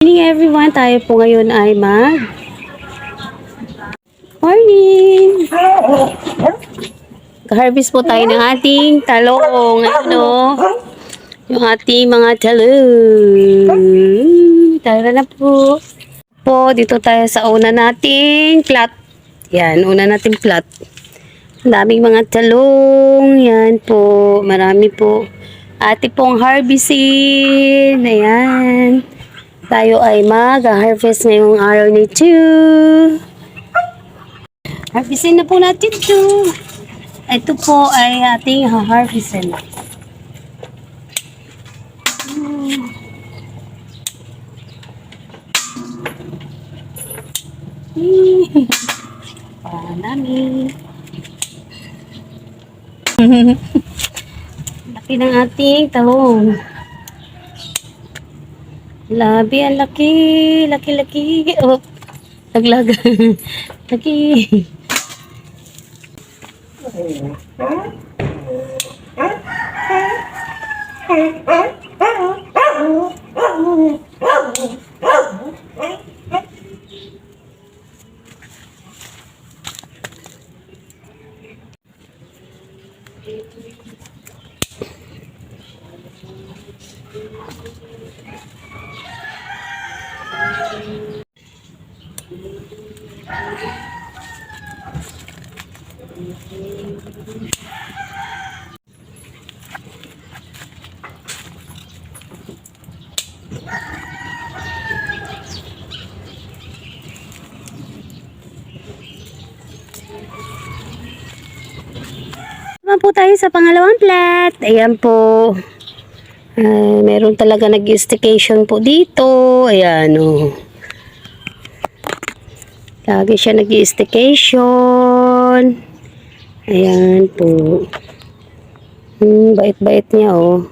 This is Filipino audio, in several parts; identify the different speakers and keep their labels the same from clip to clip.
Speaker 1: Morning everyone, tayo po ngayon ay morning! Harvest po tayo ng ating talong. Ano? Yung ating mga talong. Tara na po. Dito tayo sa una nating plot. Yan, una nating plot. Ang daming mga talong. Yan po, marami po. Ate pong harvestin. Ayan. Tayo ay mag-harvest ngayong araw nito. Harvestin na po natin ito. Ito po ay ating harvestin. Panami. Laki ng ating talong. Labi, ang laki. Laki. Oh, naglag. Laki. Naman po tayo sa pangalawang plat. Ayan po. Meron talaga nag-staycation po dito. Ayan o. Lagi siya nag-staycation. Ayan po. Bait-bait niya o.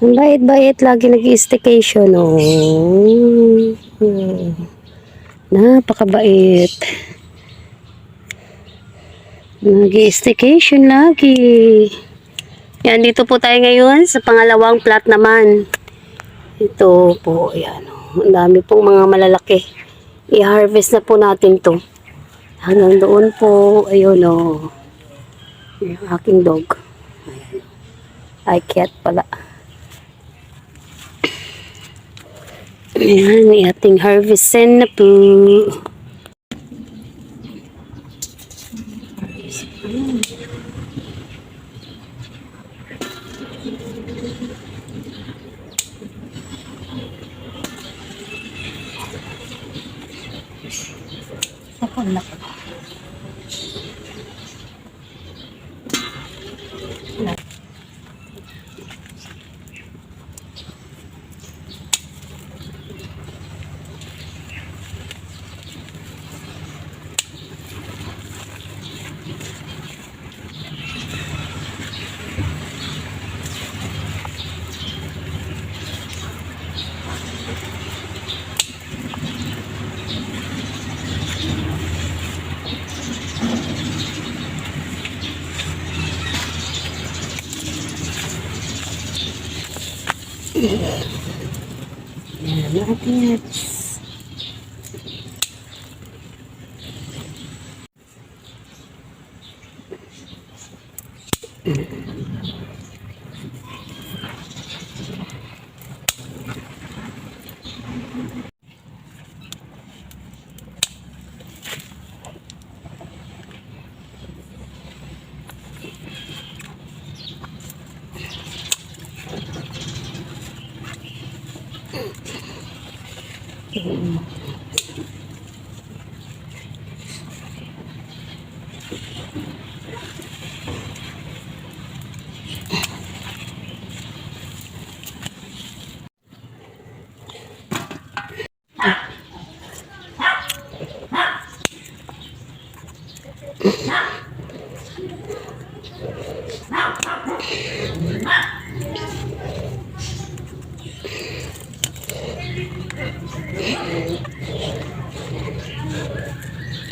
Speaker 1: Ang bait-bait. Lagi nag-staycation o. Napakabait. Nag-staycation lagi. Yan, dito po tayo ngayon sa pangalawang plot naman. Ito po, ayan. Ang dami pong mga malalaki. I-harvest na po natin to. Hanggang doon po, ayun o. Yung aking dog. Ayan. Ay, cat pala. Ayan, may ating harvestin na po. Sapon na po. Yan natin.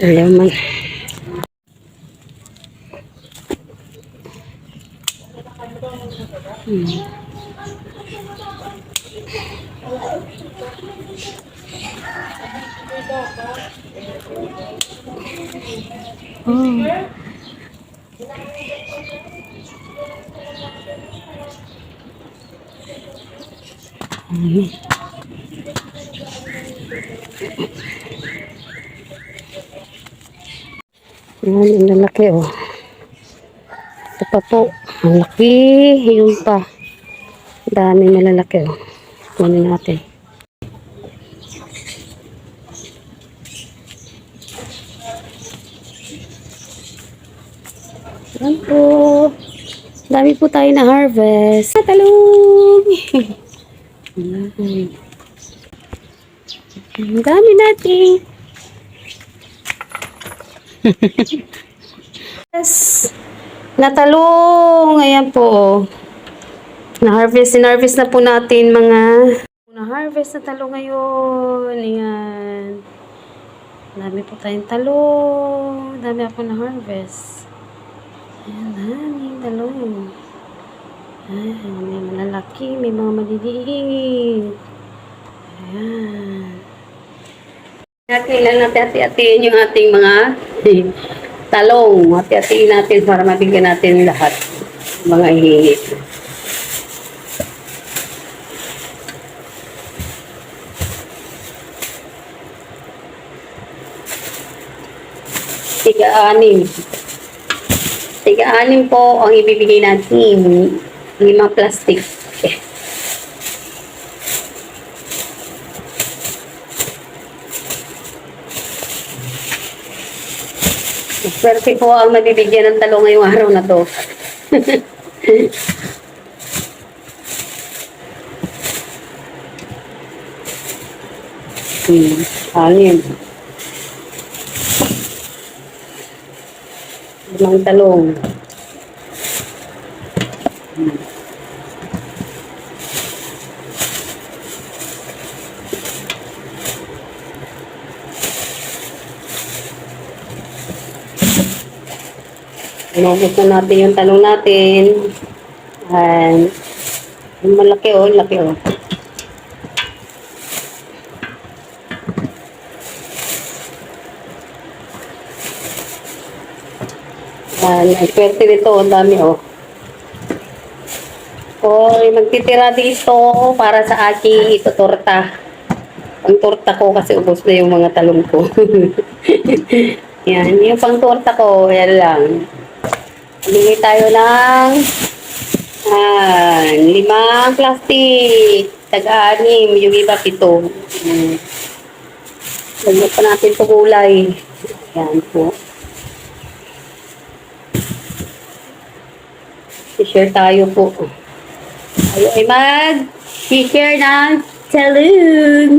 Speaker 1: Lemon. Oh. Ayan, ang lalaki oh. Ito pa po. Ang laki. Yun pa. Dami malalaki oh. Kunin natin. Ayan po. Dami po tayo na harvest. Talong! Ayan. Ang dami natin. Yes. Natalong. Ayan po. Na-harvest na po natin mga na-harvest na talong ngayon. Ayan. Dami po tayong talong. Dami ako na-harvest. Ayan, daming talong. Ayan, may malalaki, may mga maliliit. Ayan. Kailan natin hati-hatiin yung ating mga talong. Hati-hatiin natin para mabigyan natin lahat. Mga hihingi. Tiga-anim. Tiga-anim po ang ibibigay natin. 5 plastic. Okay. Swerte po ang mabibigyan ng talong ngayong araw na to. Anim. 5 talong. Inubos na natin yung talong natin. And, yung malaki oh, laki oh. Ang swerte nito, ang dami oh. Oy, magtitira dito para sa aking itutorta. Ang torta ko kasi ubos na yung mga talong ko. Yan, yung pang torta ko, yan lang. Bili tayo ng 5 plastic. Tag-anim, yung iba 7. Lagyan pa natin ito gulay. Yan po. I-share tayo po. Tayo ay mag-share ng talong.